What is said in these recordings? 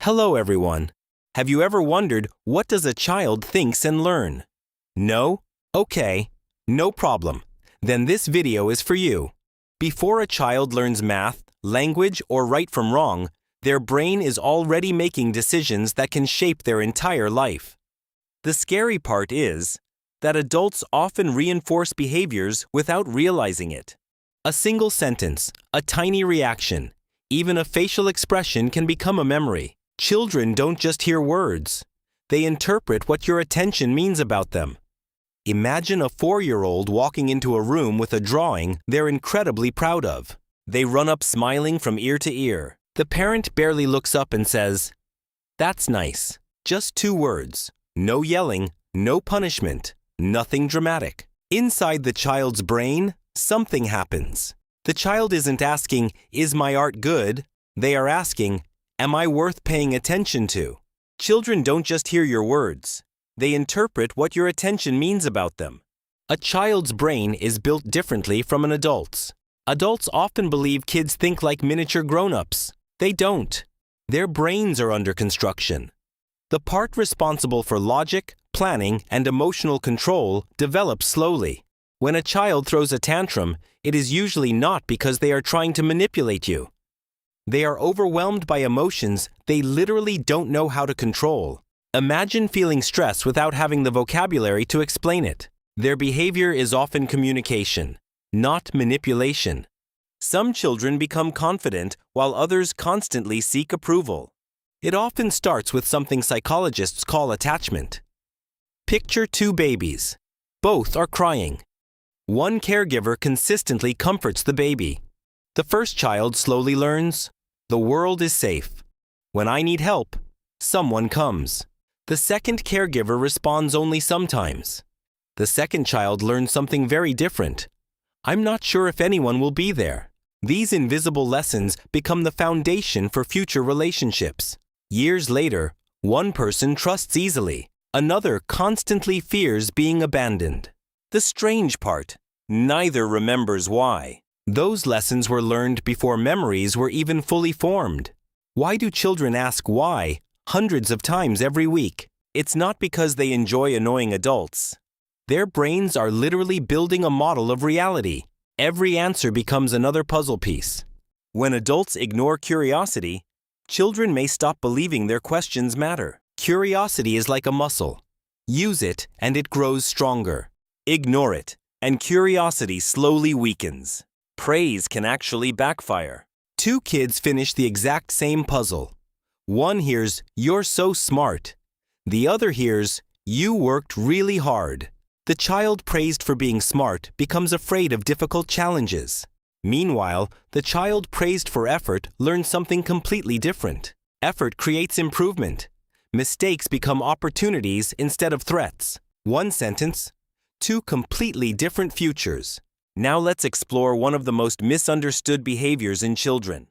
Hello everyone. Have you ever wondered, what does a child thinks and learn? No? Okay, no problem. Then this video is for you. Before a child learns math, language, or right from wrong, their brain is already making decisions that can shape their entire life. The scary part is that adults often reinforce behaviors without realizing it. A single sentence, a tiny reaction, even a facial expression can become a memory. Children don't just hear words. They interpret what your attention means about them. Imagine a 4-year-old walking into a room with a drawing they're incredibly proud of. They run up smiling from ear to ear. The parent barely looks up and says, "That's nice." Just 2 words. No yelling, no punishment, nothing dramatic. Inside the child's brain, something happens. The child isn't asking, "Is my art good?" They are asking, "Am I worth paying attention to?" Children don't just hear your words. They interpret what your attention means about them. A child's brain is built differently from an adult's. Adults often believe kids think like miniature grown-ups. They don't. Their brains are under construction. The part responsible for logic, planning, and emotional control develops slowly. When a child throws a tantrum, it is usually not because they are trying to manipulate you. They are overwhelmed by emotions they literally don't know how to control. Imagine feeling stress without having the vocabulary to explain it. Their behavior is often communication, not manipulation. Some children become confident while others constantly seek approval. It often starts with something psychologists call attachment. Picture 2 babies. Both are crying. One caregiver consistently comforts the baby. The first child slowly learns, "The world is safe. When I need help, someone comes." The second caregiver responds only sometimes. The second child learns something very different. "I'm not sure if anyone will be there." These invisible lessons become the foundation for future relationships. Years later, one person trusts easily. Another constantly fears being abandoned. The strange part, neither remembers why. Those lessons were learned before memories were even fully formed. Why do children ask why hundreds of times every week? It's not because they enjoy annoying adults. Their brains are literally building a model of reality. Every answer becomes another puzzle piece. When adults ignore curiosity, children may stop believing their questions matter. Curiosity is like a muscle. Use it and it grows stronger. Ignore it, and curiosity slowly weakens. Praise can actually backfire. 2 kids finish the exact same puzzle. One hears, "You're so smart." The other hears, "You worked really hard." The child praised for being smart becomes afraid of difficult challenges. Meanwhile, the child praised for effort learns something completely different. Effort creates improvement. Mistakes become opportunities instead of threats. One sentence, 2 completely different futures. Now let's explore one of the most misunderstood behaviors in children: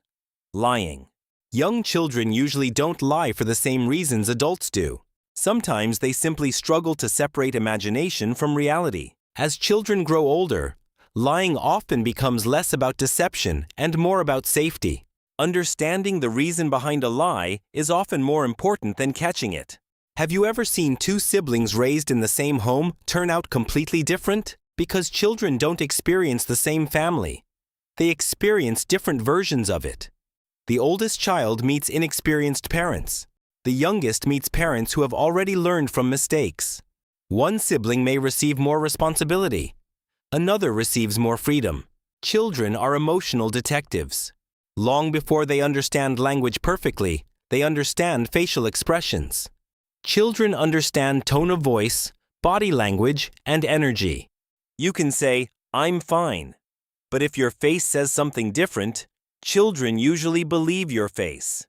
lying. Young children usually don't lie for the same reasons adults do. Sometimes they simply struggle to separate imagination from reality. As children grow older, lying often becomes less about deception and more about safety. Understanding the reason behind a lie is often more important than catching it. Have you ever seen 2 siblings raised in the same home turn out completely different? Because children don't experience the same family. They experience different versions of it. The oldest child meets inexperienced parents. The youngest meets parents who have already learned from mistakes. One sibling may receive more responsibility. Another receives more freedom. Children are emotional detectives. Long before they understand language perfectly, they understand facial expressions. Children understand tone of voice, body language, and energy. You can say, "I'm fine," but if your face says something different, children usually believe your face.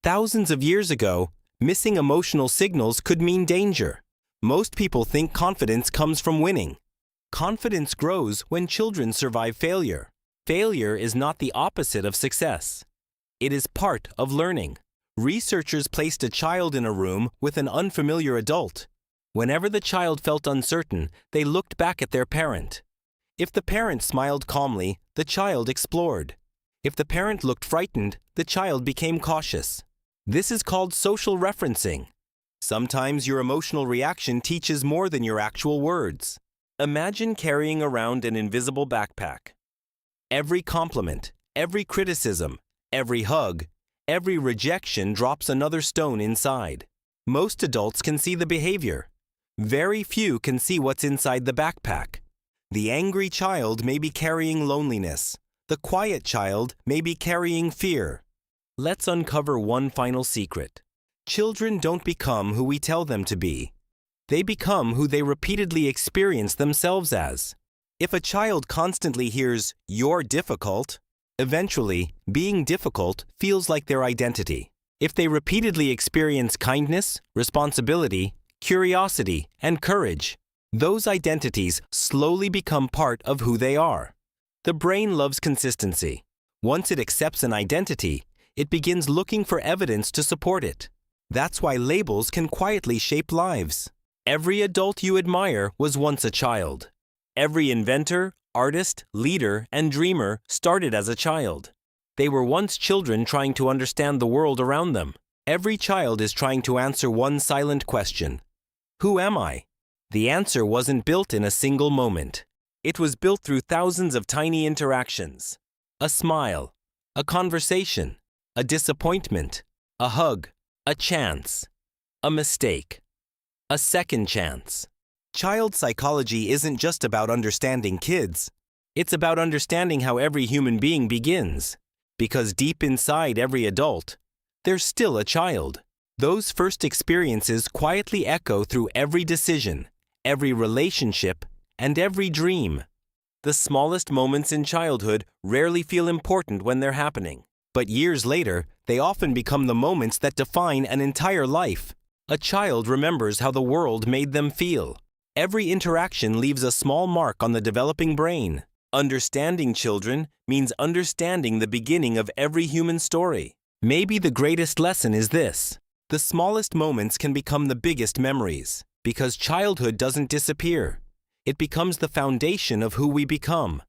Thousands of years ago, missing emotional signals could mean danger. Most people think confidence comes from winning. Confidence grows when children survive failure. Failure is not the opposite of success. It is part of learning. Researchers placed a child in a room with an unfamiliar adult. Whenever the child felt uncertain, they looked back at their parent. If the parent smiled calmly, the child explored. If the parent looked frightened, the child became cautious. This is called social referencing. Sometimes your emotional reaction teaches more than your actual words. Imagine carrying around an invisible backpack. Every compliment, every criticism, every hug, every rejection drops another stone inside. Most adults can see the behavior. Very few can see what's inside the backpack. The angry child may be carrying loneliness. The quiet child may be carrying fear. Let's uncover one final secret. Children don't become who we tell them to be. They become who they repeatedly experience themselves as. If a child constantly hears, "You're difficult," eventually, being difficult feels like their identity. If they repeatedly experience kindness, responsibility, curiosity, and courage, those identities slowly become part of who they are. The brain loves consistency. Once it accepts an identity, it begins looking for evidence to support it. That's why labels can quietly shape lives. Every adult you admire was once a child. Every inventor, artist, leader, and dreamer started as a child. They were once children trying to understand the world around them. Every child is trying to answer one silent question. Who am I? The answer wasn't built in a single moment. It was built through thousands of tiny interactions. A smile, a conversation, a disappointment, a hug, a chance, a mistake, a second chance. Child psychology isn't just about understanding kids. It's about understanding how every human being begins. Because deep inside every adult, there's still a child. Those first experiences quietly echo through every decision, every relationship, and every dream. The smallest moments in childhood rarely feel important when they're happening. But years later, they often become the moments that define an entire life. A child remembers how the world made them feel. Every interaction leaves a small mark on the developing brain. Understanding children means understanding the beginning of every human story. Maybe the greatest lesson is this: the smallest moments can become the biggest memories, because childhood doesn't disappear. It becomes the foundation of who we become.